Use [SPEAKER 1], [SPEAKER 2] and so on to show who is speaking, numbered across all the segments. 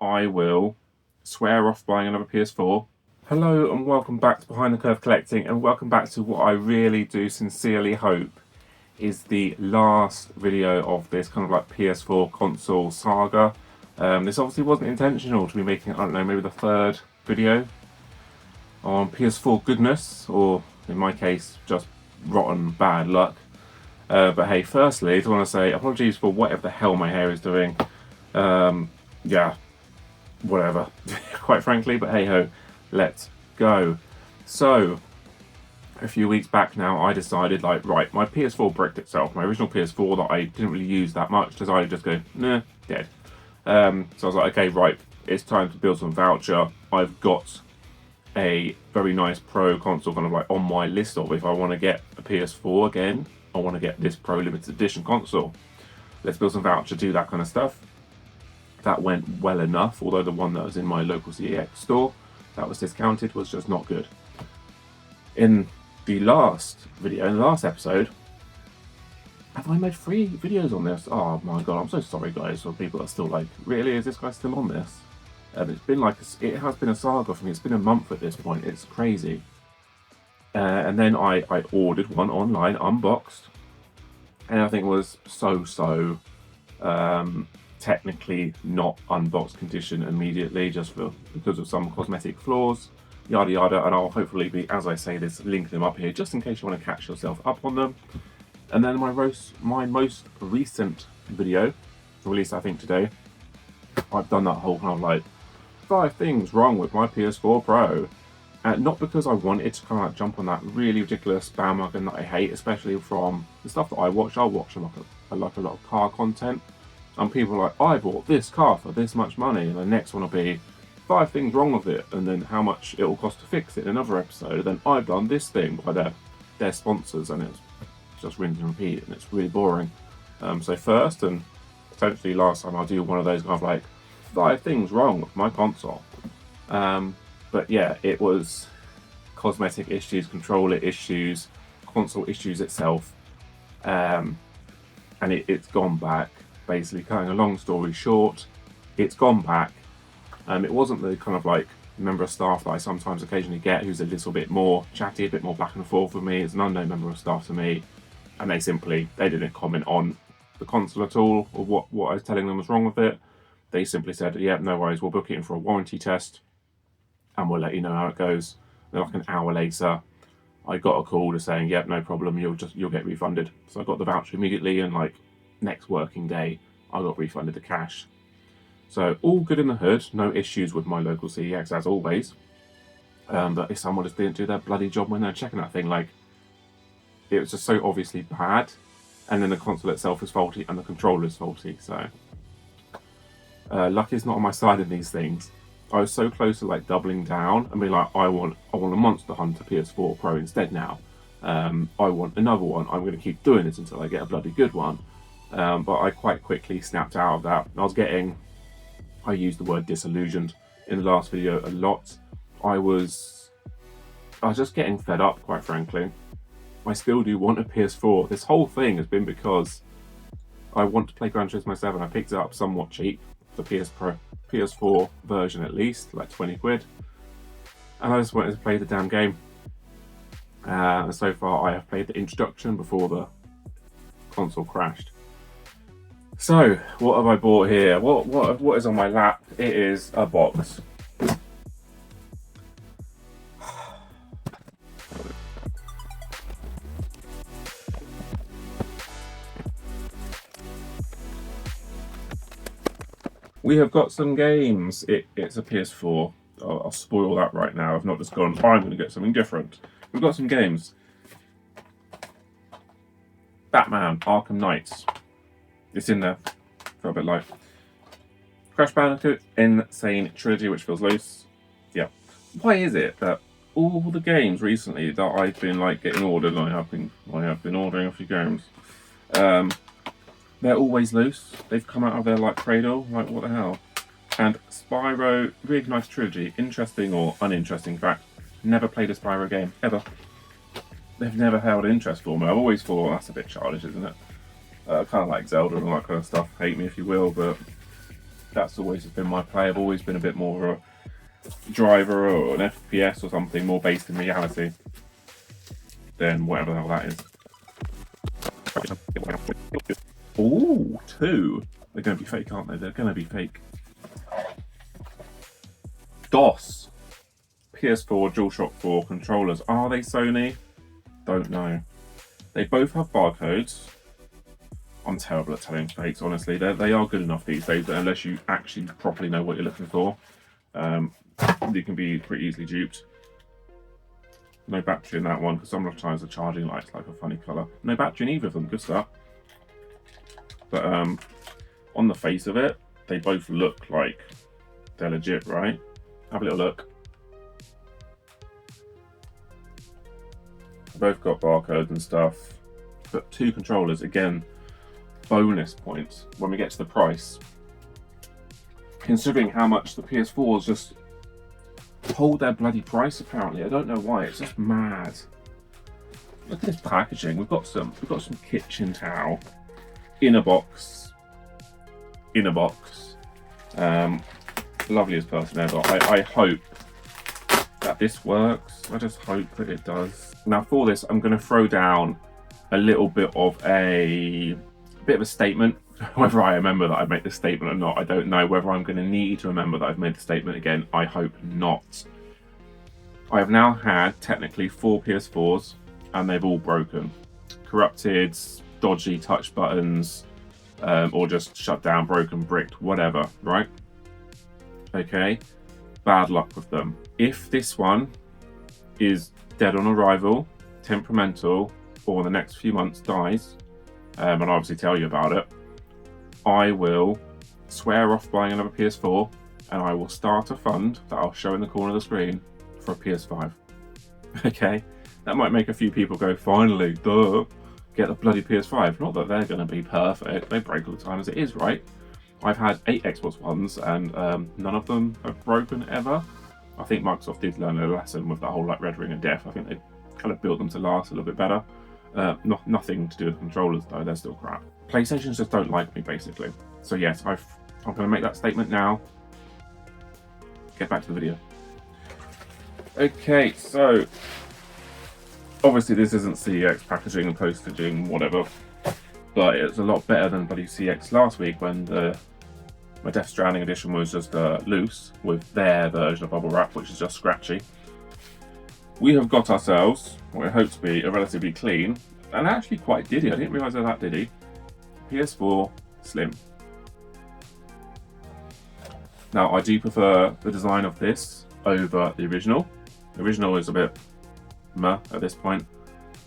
[SPEAKER 1] I will swear off buying another PS4. Hello and welcome back to Behind the Curve Collecting, and welcome back to what I really do sincerely hope is the last video of this kind of like PS4 console saga. This obviously wasn't intentional to be making, I don't know, maybe the third video on PS4 goodness, or in my case, just rotten bad luck. But hey, firstly, I just want to say apologies for whatever the hell my hair is doing. Yeah, whatever, quite frankly, but hey ho, let's go. So, a few weeks back now, I decided, like, right, my PS4 bricked itself. My original PS4 that I didn't really use that much, decided to just go, nah, dead. So I was like, okay, right, it's time to build some voucher. I've got a very nice Pro console kind of like on my list of if I want to get a PS4 again, I want to get this Pro limited edition console. Let's build some voucher, do that kind of stuff. That went well enough, although the one that was in my local CEX store that was discounted was just not good. In the last video, in the last episode, have I made 3 videos on this? Oh my god, I'm so sorry guys for people that are still like, really, is this guy still on this? It's been like, it has been a saga for me, it's been a month at this point, it's crazy. And then I ordered one online, unboxed, and everything was so technically not unboxed condition immediately, just because of some cosmetic flaws, yada yada, and I'll hopefully be, as I say this, link them up here just in case you want to catch yourself up on them. And then my most recent video, released I think today, I've done that whole kind of like 5 things wrong with my PS4 Pro. Not because I wanted to kind of like jump on that really ridiculous bandwagon that I hate, especially from the stuff that I watch. I'll watch like a lot of car content. And people are like, I bought this car for this much money, and the next one will be 5 things wrong with it, and then how much it will cost to fix it in another episode. Then I've done this thing by their sponsors, and it's just rinse and repeat, and it's really boring. So first and potentially last time, I'll do one of those kind of like 5 things wrong with my console. But yeah, it was cosmetic issues, controller issues, console issues itself, and it's gone back. Basically, cutting a long story short, it's gone back. It wasn't the kind of like member of staff that I sometimes occasionally get who's a little bit more chatty, a bit more back and forth with me. It's an unknown member of staff to me, and they didn't comment on the console at all, or what I was telling them was wrong with it. They simply said, yeah, no worries, we'll book it in for a warranty test and we'll let you know how it goes. Then like an hour later, I got a call to saying, yep, no problem, you'll get refunded. So I got the voucher immediately, and like next working day, I got refunded the cash. So all good in the hood, no issues with my local CEX as always. But if someone just didn't do their bloody job when they're checking that thing, like, it was just so obviously bad, and then the console itself is faulty and the controller is faulty. So luck is not on my side in these things. I was so close to like doubling down and being like, I want a Monster Hunter PS4 Pro instead now. I want another one. I'm going to keep doing this until I get a bloody good one. But I quite quickly snapped out of that. I used the word disillusioned in the last video a lot. I was just getting fed up, quite frankly. I still do want a PS4. This whole thing has been because I want to play Gran Turismo 7. I picked it up somewhat cheap, the PS4 version at least, like 20 quid. And I just wanted to play the damn game. And so far I have played the introduction before the console crashed. So, what have I bought here? What is on my lap? It is a box. We have got some games. It's a PS4. I'll spoil that right now. I've not just gone, I'm going to get something different. We've got some games. Batman Arkham Knights. It's in there for a bit like Crash Bandicoot Insane Trilogy, which feels loose. Yeah. Why is it that all the games recently that I've been like getting ordered, and I have been ordering a few games, they're always loose. They've come out of their like cradle. Like, what the hell? And Spyro Reignite Trilogy, interesting or uninteresting fact, never played a Spyro game ever. They've never held interest for me. I've always thought that's a bit childish, isn't it? Kind of like Zelda and all that kind of stuff. Hate me if you will, but That's always been my play. I've always been a bit more of a driver or an FPS or something more based in reality than whatever the hell that is. Ooh, 2. They're going to be fake, aren't they? They're going to be fake. DOS. PS4 DualShock 4 controllers. Are they Sony? Don't know. They both have barcodes. I'm terrible at telling fakes, honestly. They are good enough these days, but unless you actually properly know what you're looking for, you can be pretty easily duped. No battery in that one, because sometimes the charging light's like a funny colour. No battery in either of them, good stuff. But on the face of it, they both look like they're legit, right? Have a little look. They both got barcodes and stuff. But 2 controllers, again, bonus points when we get to the price. Considering how much the PS4s just hold their bloody price, apparently. I don't know why, it's just mad. Look at this packaging. We've got some kitchen towel in a box. Loveliest person ever. I hope that this works. I just hope that it does. Now for this, I'm going to throw down a little bit of a statement. Whether I remember that I've made this statement or not, I don't know. Whether I'm going to need to remember that I've made the statement again, I hope not. I have now had technically 4 PS4s and they've all broken. Corrupted, dodgy touch buttons, or just shut down, broken, bricked, whatever, right? Okay, bad luck with them. If this one is dead on arrival, temperamental, or in the next few months dies, and I'll obviously tell you about it, I will swear off buying another PS4 and I will start a fund that I'll show in the corner of the screen for a PS5. Okay, that might make a few people go, finally, duh, get a bloody PS5. Not that they're going to be perfect, they break all the time as it is, right? I've had 8 Xbox Ones and none of them have broken ever. I think Microsoft did learn a lesson with that whole like Red Ring of Death. I think they kind of built them to last a little bit better. Nothing to do with controllers though, they're still crap. PlayStations just don't like me, basically. So yes, I'm going to make that statement now. Get back to the video. Okay, so obviously this isn't CX packaging and postaging, whatever, but it's a lot better than bloody CX last week when my Death Stranding edition was just loose with their version of bubble wrap, which is just scratchy. We have got ourselves what I hope to be a relatively clean and actually quite diddy. I didn't realise they're that diddy. PS4 Slim. Now I do prefer the design of this over the original. The original is a bit meh at this point.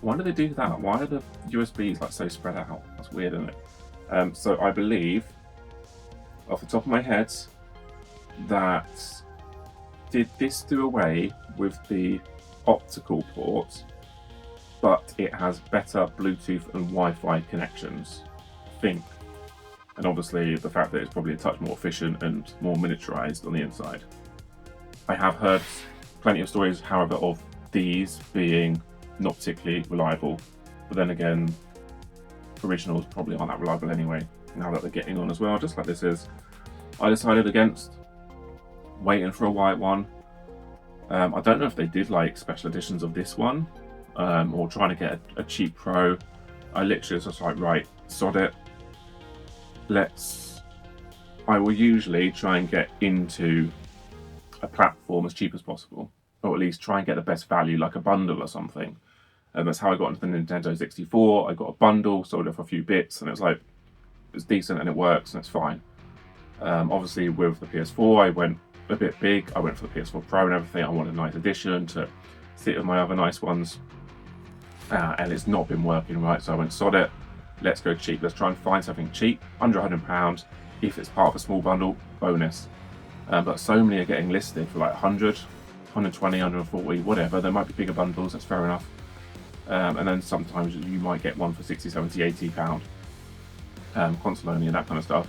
[SPEAKER 1] Why do they do that? Why are the USBs like so spread out? That's weird, isn't it? So I believe, off the top of my head, that did this do away with the optical port, but it has better Bluetooth and Wi-Fi connections, I think. And obviously the fact that it's probably a touch more efficient and more miniaturized on the inside. I have heard plenty of stories, however, of these being not particularly reliable, but then again, originals probably aren't that reliable anyway, now that they're getting on as well, just like this is. I decided against waiting for a white one. I don't know if they did like special editions of this one, or trying to get a cheap Pro. I literally was just like, right, sod it. I will usually try and get into a platform as cheap as possible, or at least try and get the best value, like a bundle or something. And that's how I got into the Nintendo 64. I got a bundle, sold it for a few bits, and it was like, it's decent and it works and it's fine. Obviously with the PS4, I went a bit big. I went for the PS4 Pro and everything. I wanted a nice addition to sit with my other nice ones. And it's not been working right, so I went, sod it. Let's go cheap. Let's try and find something cheap, under £100. If it's part of a small bundle, bonus. But so many are getting listed for like 100, 120, 140, whatever. There might be bigger bundles, that's fair enough. And then sometimes you might get one for 60, 70, 80 pound. Console only and that kind of stuff.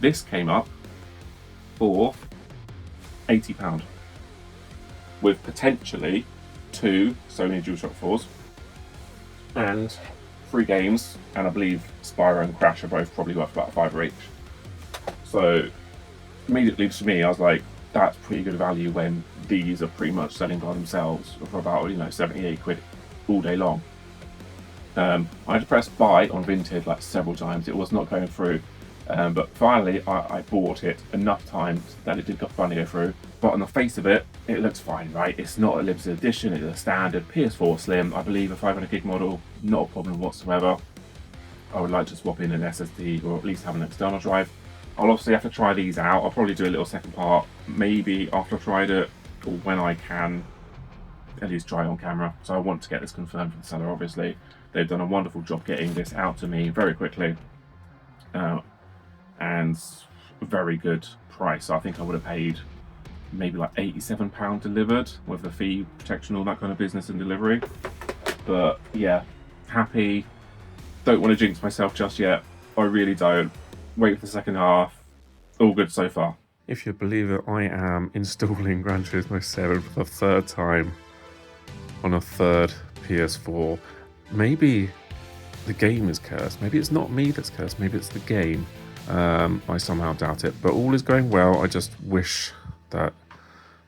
[SPEAKER 1] This came up for £80 with potentially 2 Sony DualShock 4s and 3 games, and I believe Spyro and Crash are both probably worth about £5 each. So immediately to me, I was like, that's pretty good value when these are pretty much selling by themselves for about, you know, 78 quid all day long. I had to press buy on Vinted like several times. It was not going through. But finally, I bought it enough times that it did finally go through. But on the face of it, it looks fine, right? It's not a limited edition, it's a standard PS4 Slim, I believe a 500 gig model, not a problem whatsoever. I would like to swap in an SSD or at least have an external drive. I'll obviously have to try these out. I'll probably do a little second part, maybe after I've tried it, or when I can at least try on camera. So I want to get this confirmed from the seller, obviously. They've done a wonderful job getting this out to me very quickly. And very good price. I think I would have paid maybe like £87 delivered with the fee, protection, all that kind of business and delivery. But yeah, happy. Don't want to jinx myself just yet. I really don't. Wait for the second half. All good so far. If you believe it, I am installing Gran Turismo 7 for the third time on a third PS4. Maybe the game is cursed. Maybe it's not me that's cursed. Maybe it's the game. I somehow doubt it, but all is going well. I just wish that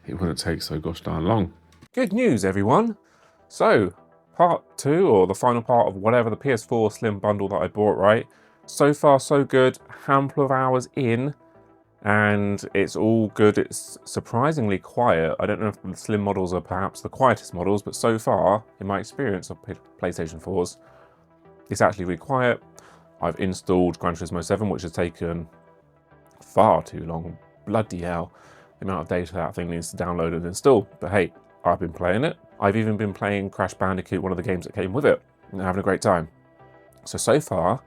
[SPEAKER 1] it wouldn't take so gosh darn long. Good news, everyone. So, part 2, or the final part of whatever the PS4 Slim bundle that I bought, right? So far, so good. Handful of hours in, and it's all good. It's surprisingly quiet. I don't know if the Slim models are perhaps the quietest models, but so far, in my experience of PlayStation 4s, it's actually really quiet. I've installed Gran Turismo 7, which has taken far too long. Bloody hell. The amount of data that thing needs to download and install. But hey, I've been playing it. I've even been playing Crash Bandicoot, one of the games that came with it, and having a great time. So far,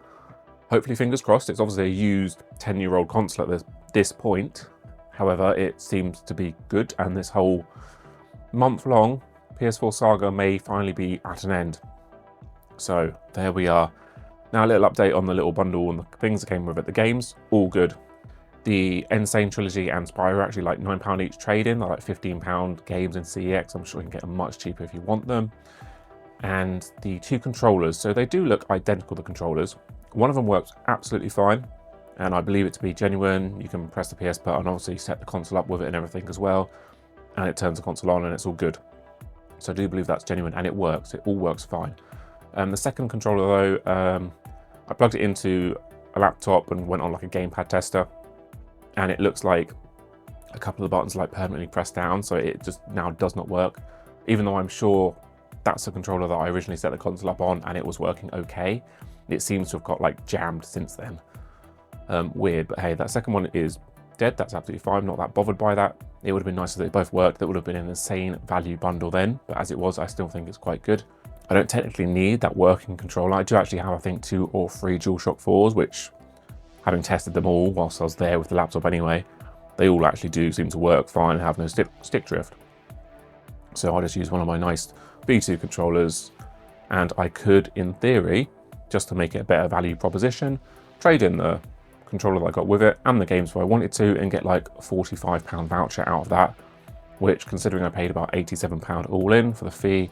[SPEAKER 1] hopefully fingers crossed, it's obviously a used 10-year-old console at this point. However, it seems to be good, and this whole month-long PS4 Saga may finally be at an end. So there we are. Now a little update on the little bundle and the things that came with it. The games, all good. The Insane Trilogy and Spyro are actually like £9 each trade-in. They're like £15 games in CEX. I'm sure you can get them much cheaper if you want them. And the 2 controllers, so they do look identical, the controllers. One of them works absolutely fine, and I believe it to be genuine. You can press the PS button, obviously set the console up with it and everything as well, and it turns the console on and it's all good. So I do believe that's genuine, and it works. It all works fine. The second controller though, I plugged it into a laptop and went on like a gamepad tester, and it looks like a couple of the buttons are like permanently pressed down, so it just now does not work, even though I'm sure that's the controller that I originally set the console up on and it was working okay. It seems to have got like jammed since then. Weird, but hey, that second one is dead. That's absolutely fine. I'm not that bothered by that. It would have been nice if they both worked. That would have been an insane value bundle then, but as it was, I still think it's quite good. I don't technically need that working controller. I do actually have, I think, 2 or 3 DualShock 4s, which, having tested them all whilst I was there with the laptop anyway, they all actually do seem to work fine and have no stick drift. So I just use one of my nice B2 controllers, and I could, in theory, just to make it a better value proposition, trade in the controller that I got with it and the games where I wanted to and get like a £45 voucher out of that, which, considering I paid about £87 all in for the fee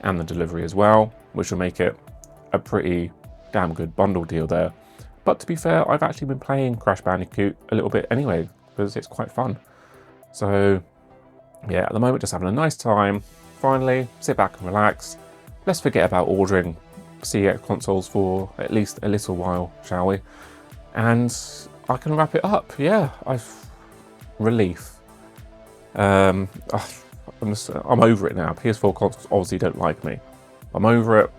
[SPEAKER 1] and the delivery as well, which will make it a pretty damn good bundle deal there. But to be fair, I've actually been playing Crash Bandicoot a little bit anyway, because it's quite fun. So yeah, at the moment, just having a nice time. Finally, sit back and relax. Let's forget about ordering CEX consoles for at least a little while, shall we? And I can wrap it up. Yeah, relief. I'm over it now. PS4 consoles obviously don't like me. I'm over it.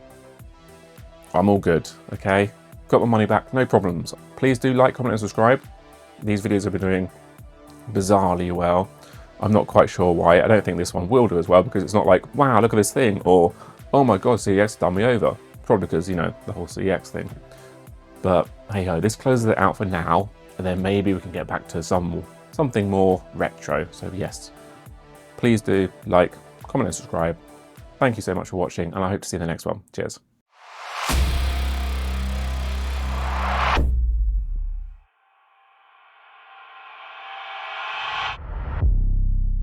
[SPEAKER 1] I'm all good, okay? Got my money back, no problems. Please do like, comment and subscribe. These videos have been doing bizarrely well. I'm not quite sure why. I don't think this one will do as well, because it's not like, wow, look at this thing, or oh my god, CEX done me over. Probably because, you know, the whole CEX thing. But hey ho, this closes it out for now, and then maybe we can get back to something more retro. So yes, please do like, comment and subscribe. Thank you so much for watching, and I hope to see you in the next one. Cheers.